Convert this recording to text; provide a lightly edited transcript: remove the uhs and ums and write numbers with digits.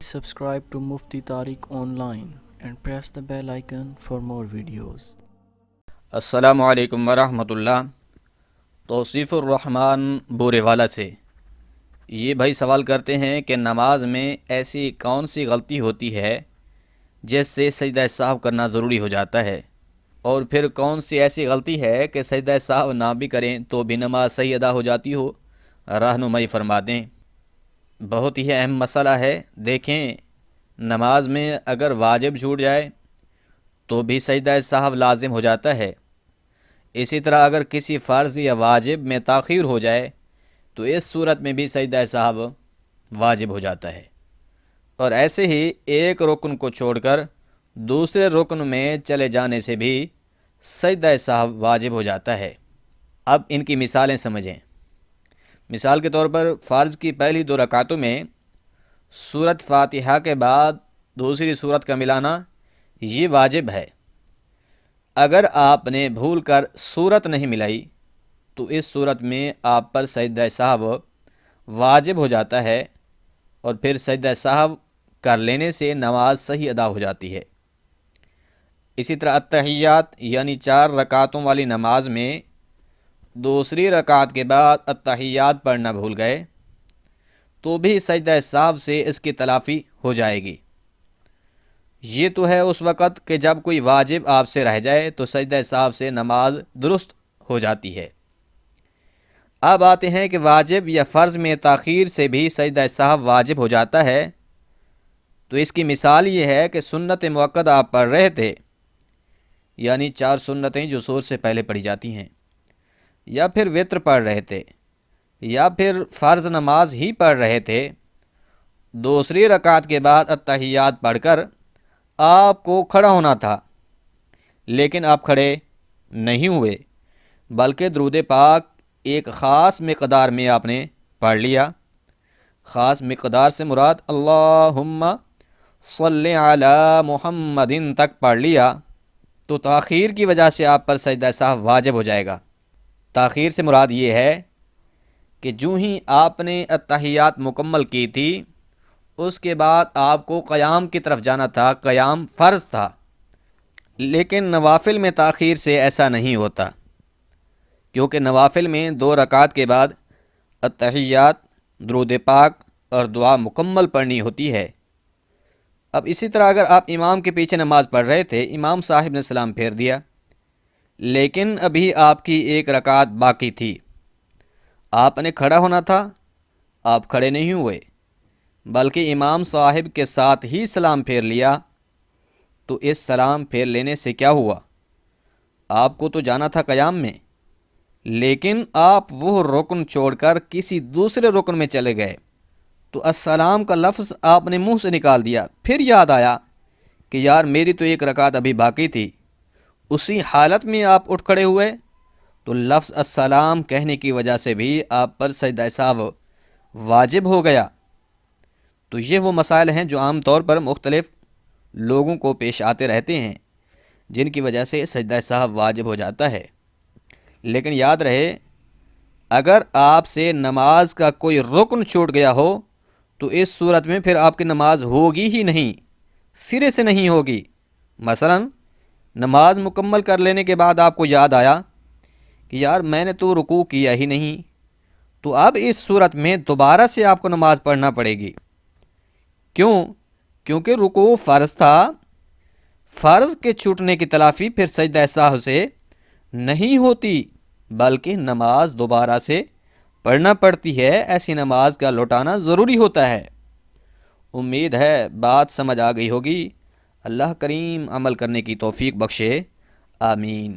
Subscribe to Mufti Tariq Online and press the bell icon for more videos. السلام علیکم ورحمۃ اللہ۔ توصیف الرحمن بورے والا سے یہ بھائی سوال کرتے ہیں کہ نماز میں ایسی کون سی غلطی ہوتی ہے جس سے سجدہ سہو کرنا ضروری ہو جاتا ہے، اور پھر کون سی ایسی غلطی ہے کہ سجدہ سہو نہ بھی کریں تو بھی نماز صحیح ادا ہو جاتی ہو، رہنمائی فرما دیں۔ بہت ہی اہم مسئلہ ہے۔ دیکھیں، نماز میں اگر واجب چھوٹ جائے تو بھی سجدہ سہو لازم ہو جاتا ہے۔ اسی طرح اگر کسی فرض یا واجب میں تاخیر ہو جائے تو اس صورت میں بھی سجدہ سہو واجب ہو جاتا ہے، اور ایسے ہی ایک رکن کو چھوڑ کر دوسرے رکن میں چلے جانے سے بھی سجدہ سہو واجب ہو جاتا ہے۔ اب ان کی مثالیں سمجھیں۔ مثال کے طور پر فرض کی پہلی 2 رکعتوں میں سورۃ فاتحہ کے بعد دوسری سورت کا ملانا یہ واجب ہے۔ اگر آپ نے بھول کر سورت نہیں ملائی تو اس صورت میں آپ پر سجدہ سہو واجب ہو جاتا ہے، اور پھر سجدہ سہو کر لینے سے نماز صحیح ادا ہو جاتی ہے۔ اسی طرح التحیات یعنی 4 رکعتوں والی نماز میں دوسری رکعت کے بعد التحیات پڑھنا بھول گئے تو بھی سجدہ سہو سے اس کی تلافی ہو جائے گی۔ یہ تو ہے اس وقت کہ جب کوئی واجب آپ سے رہ جائے تو سجدہ سہو سے نماز درست ہو جاتی ہے۔ اب آتے ہیں کہ واجب یا فرض میں تاخیر سے بھی سجدہ سہو واجب ہو جاتا ہے، تو اس کی مثال یہ ہے کہ سنت مؤکدہ آپ پڑھ رہے تھے، یعنی 4 سنتیں جو ظہر سے پہلے پڑھی جاتی ہیں، یا پھر وتر پڑھ رہے تھے، یا پھر فرض نماز ہی پڑھ رہے تھے۔ دوسری رکعت کے بعد التحیات پڑھ کر آپ کو کھڑا ہونا تھا، لیکن آپ کھڑے نہیں ہوئے، بلکہ درود پاک ایک خاص مقدار میں آپ نے پڑھ لیا۔ خاص مقدار سے مراد اللہم صلی علی محمد تک پڑھ لیا، تو تاخیر کی وجہ سے آپ پر سجدہ سہو واجب ہو جائے گا۔ تاخیر سے مراد یہ ہے کہ جو ہی آپ نے التحیات مکمل کی تھی اس کے بعد آپ کو قیام کی طرف جانا تھا، قیام فرض تھا، لیکن نوافل میں تاخیر سے ایسا نہیں ہوتا، کیونکہ نوافل میں 2 رکعت کے بعد التحیات، درود پاک اور دعا مکمل پڑھنی ہوتی ہے۔ اب اسی طرح اگر آپ امام کے پیچھے نماز پڑھ رہے تھے، امام صاحب نے سلام پھیر دیا، لیکن ابھی آپ کی 1 رکعت باقی تھی، آپ نے کھڑا ہونا تھا، آپ کھڑے نہیں ہوئے، بلکہ امام صاحب کے ساتھ ہی سلام پھیر لیا، تو اس سلام پھیر لینے سے کیا ہوا؟ آپ کو تو جانا تھا قیام میں، لیکن آپ وہ رکن چھوڑ کر کسی دوسرے رکن میں چلے گئے، تو السلام کا لفظ آپ نے منہ سے نکال دیا، پھر یاد آیا کہ یار میری تو 1 رکعت ابھی باقی تھی، اسی حالت میں آپ اٹھ کھڑے ہوئے، تو لفظ السلام کہنے کی وجہ سے بھی آپ پر سجدہ سہو واجب ہو گیا۔ تو یہ وہ مسائل ہیں جو عام طور پر مختلف لوگوں کو پیش آتے رہتے ہیں، جن کی وجہ سے سجدہ سہو واجب ہو جاتا ہے۔ لیکن یاد رہے، اگر آپ سے نماز کا کوئی رکن چھوٹ گیا ہو تو اس صورت میں پھر آپ کی نماز ہوگی ہی نہیں، سرے سے نہیں ہوگی۔ مثلا نماز مکمل کر لینے کے بعد آپ کو یاد آیا کہ یار میں نے تو رکوع کیا ہی نہیں، تو اب اس صورت میں دوبارہ سے آپ کو نماز پڑھنا پڑے گی۔ کیوں؟ کیونکہ رکوع فرض تھا۔ فرض کے چھوٹنے کی تلافی پھر سجدہ سہو سے نہیں ہوتی، بلکہ نماز دوبارہ سے پڑھنا پڑتی ہے۔ ایسی نماز کا لوٹانا ضروری ہوتا ہے۔ امید ہے بات سمجھ آ گئی ہوگی۔ اللہ کریم عمل کرنے کی توفیق بخشے، آمین۔